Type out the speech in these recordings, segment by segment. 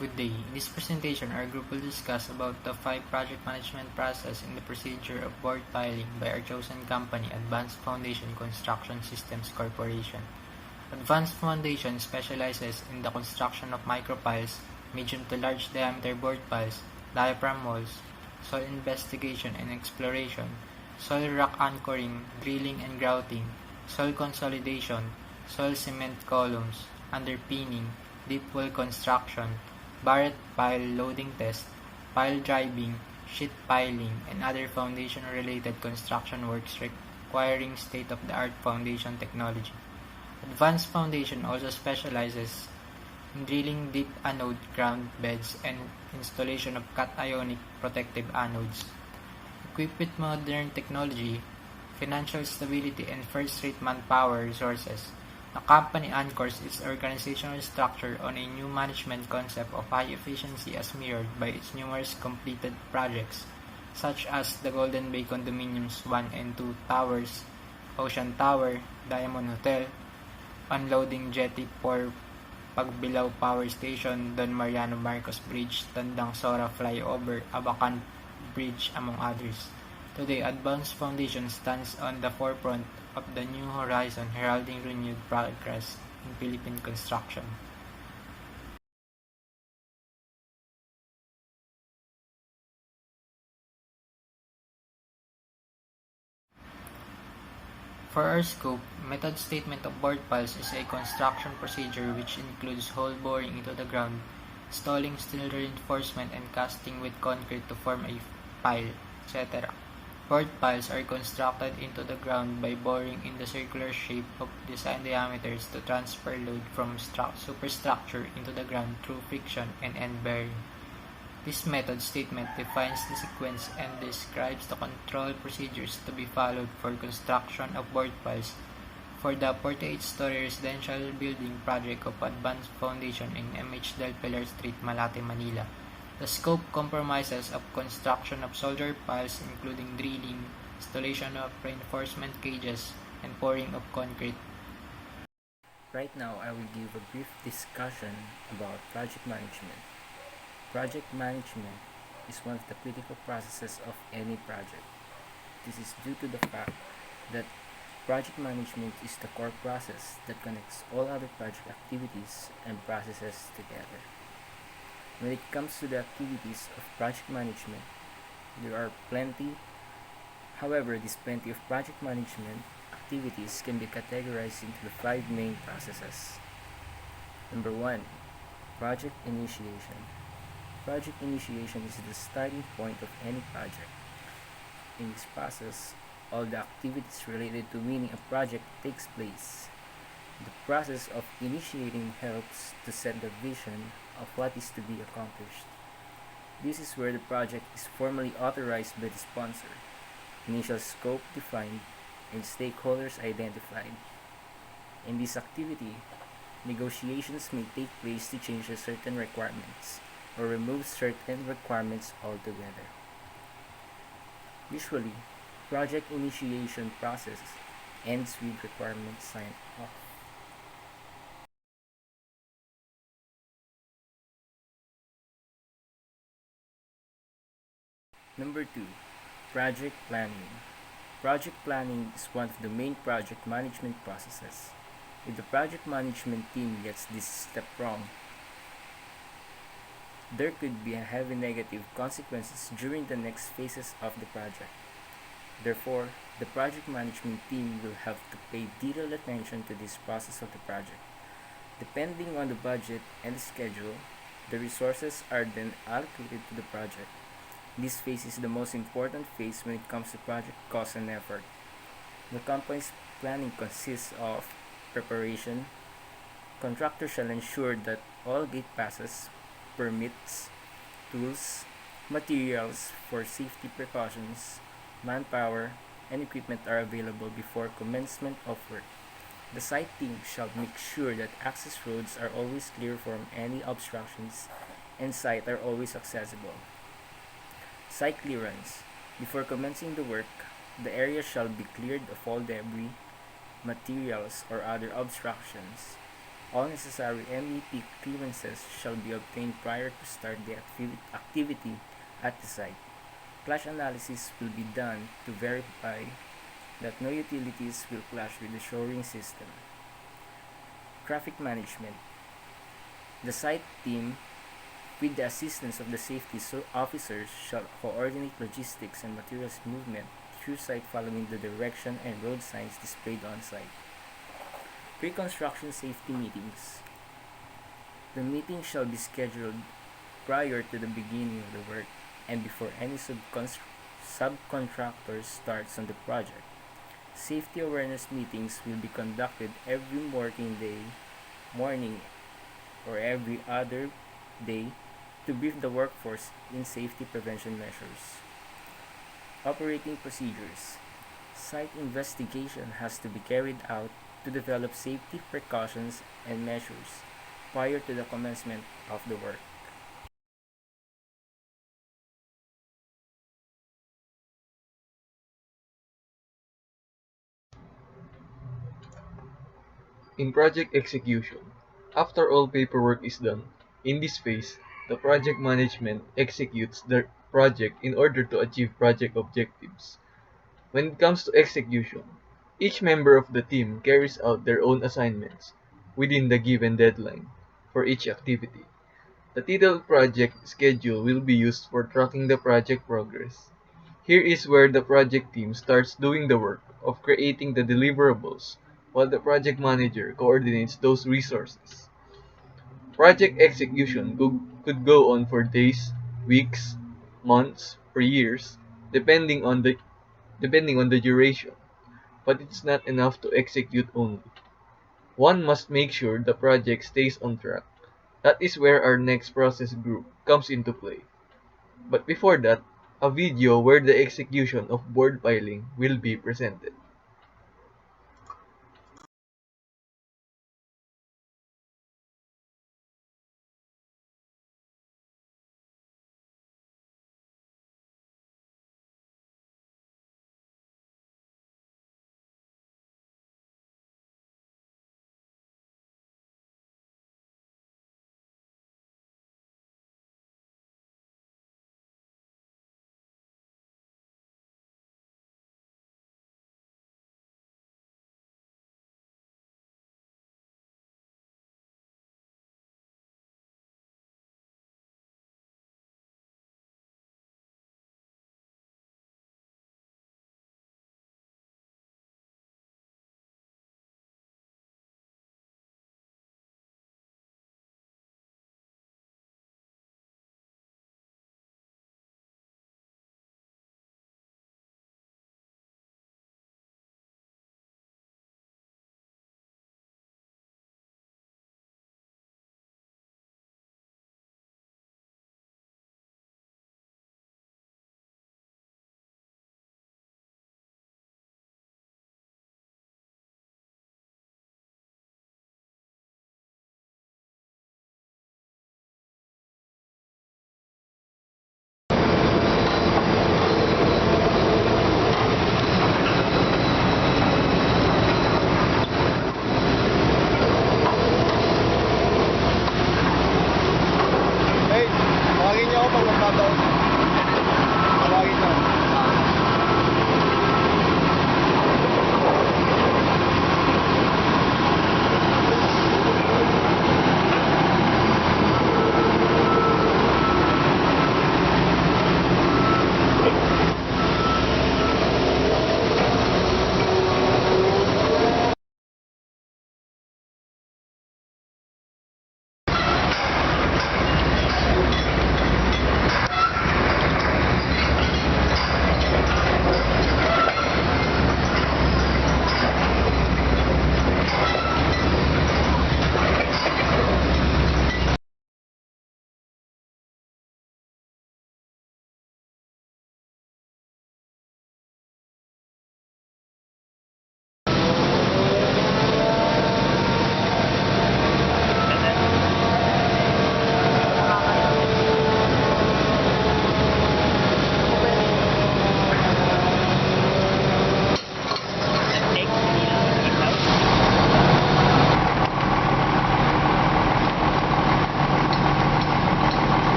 Good day. In this presentation, our group will discuss about the 5 project management process and the procedure of board piling by our chosen company, Advanced Foundation Construction Systems Corporation. Advanced Foundation specializes in the construction of micropiles, medium to large diameter board piles, diaphragm walls, soil investigation and exploration, soil rock anchoring, drilling and grouting, soil consolidation, soil cement columns, underpinning, deep well construction, Barrett pile loading test, pile driving, sheet piling, and other foundation-related construction works requiring state-of-the-art foundation technology. Advanced Foundation also specializes in drilling deep anode ground beds and installation of cation protective anodes. Equipped with modern technology, financial stability, and first-rate manpower resources, the company anchors its organizational structure on a new management concept of high efficiency as mirrored by its numerous completed projects, such as the Golden Bay Condominiums 1 and 2 Towers, Ocean Tower, Diamond Hotel, Unloading Jetty for Pagbilao Power Station, Don Mariano Marcos Bridge, Tandang Sora Flyover, Abacan Bridge, among others. Today, Advanced Foundation stands on the forefront of the new horizon, heralding renewed progress in Philippine construction. For our scope, method statement of board piles is a construction procedure which includes hole boring into the ground, installing steel reinforcement, and casting with concrete to form a pile, etc. Board piles are constructed into the ground by boring in the circular shape of design diameters to transfer load from superstructure into the ground through friction and end bearing. This method statement defines the sequence and describes the control procedures to be followed for construction of board piles for the 48-story residential building project of Advanced Foundation in MH Del Pilar Street, Malate, Manila. The scope comprises of construction of soldier piles including drilling, installation of reinforcement cages, and pouring of concrete. Right now, I will give a brief discussion about project management. Project management is one of the critical processes of any project. This is due to the fact that project management is the core process that connects all other project activities and processes together. When it comes to the activities of project management, there are plenty. However, this plenty of project management activities can be categorized into the 5 main processes. Number 1, project initiation. Project initiation is the starting point of any project. In this process, all the activities related to winning a project takes place. The process of initiating helps to set the vision of what is to be accomplished. This is where the project is formally authorized by the sponsor, initial scope defined, and stakeholders identified. In this activity, negotiations may take place to change certain requirements or remove certain requirements altogether. Usually, project initiation process ends with requirements signed off. Number 2, project planning. Project planning is one of the main project management processes. If the project management team gets this step wrong, there could be heavy negative consequences during the next phases of the project. Therefore, the project management team will have to pay detailed attention to this process of the project. Depending on the budget and the schedule, the resources are then allocated to the project. This phase is the most important phase when it comes to project cost and effort. The company's planning consists of preparation. Contractors shall ensure that all gate passes, permits, tools, materials for safety precautions, manpower, and equipment are available before commencement of work. The site team shall make sure that access roads are always clear from any obstructions and site are always accessible. Site clearance. Before commencing the work, the area shall be cleared of all debris, materials, or other obstructions. All necessary MEP clearances shall be obtained prior to start the activity at the site. Clash analysis will be done to verify that no utilities will clash with the shoring system. Traffic management. The site team, with the assistance of the safety officers, shall coordinate logistics and materials movement through site following the direction and road signs displayed on site. Pre-construction safety meetings. The meeting shall be scheduled prior to the beginning of the work and before any subcontractor starts on the project. Safety awareness meetings will be conducted every working day, morning, or every other day to brief the workforce in safety prevention measures. Operating procedures. Site investigation has to be carried out to develop safety precautions and measures prior to the commencement of the work. In project execution, after all paperwork is done, in this phase, the project management executes the project in order to achieve project objectives. When it comes to execution, each member of the team carries out their own assignments within the given deadline for each activity. The detailed project schedule will be used for tracking the project progress. Here is where the project team starts doing the work of creating the deliverables while the project manager coordinates those resources. Project execution could go on for days, weeks, months, or years, depending on the duration, but it's not enough to execute only. One must make sure the project stays on track. That is where our next process group comes into play. But before that, a video where the execution of board piling will be presented.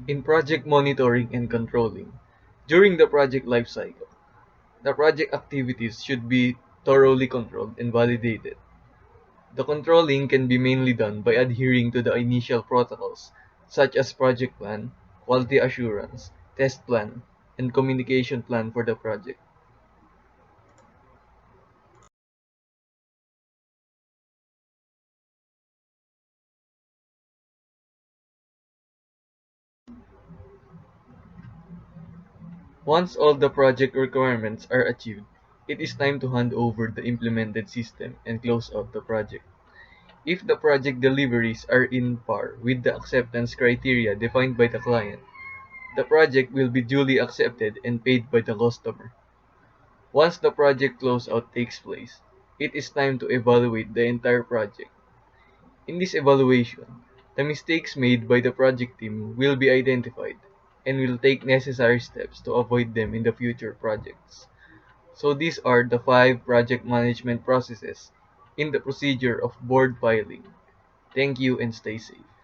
In project monitoring and controlling, during the project lifecycle, the project activities should be thoroughly controlled and validated. The controlling can be mainly done by adhering to the initial protocols, such as project plan, quality assurance, test plan, and communication plan for the project. Once all the project requirements are achieved, it is time to hand over the implemented system and close out the project. If the project deliveries are in par with the acceptance criteria defined by the client, the project will be duly accepted and paid by the customer. Once the project closeout takes place, it is time to evaluate the entire project. In this evaluation, the mistakes made by the project team will be identified and will take necessary steps to avoid them in the future projects. So these are the 5 project management processes in the procedure of board filing. Thank you and stay safe.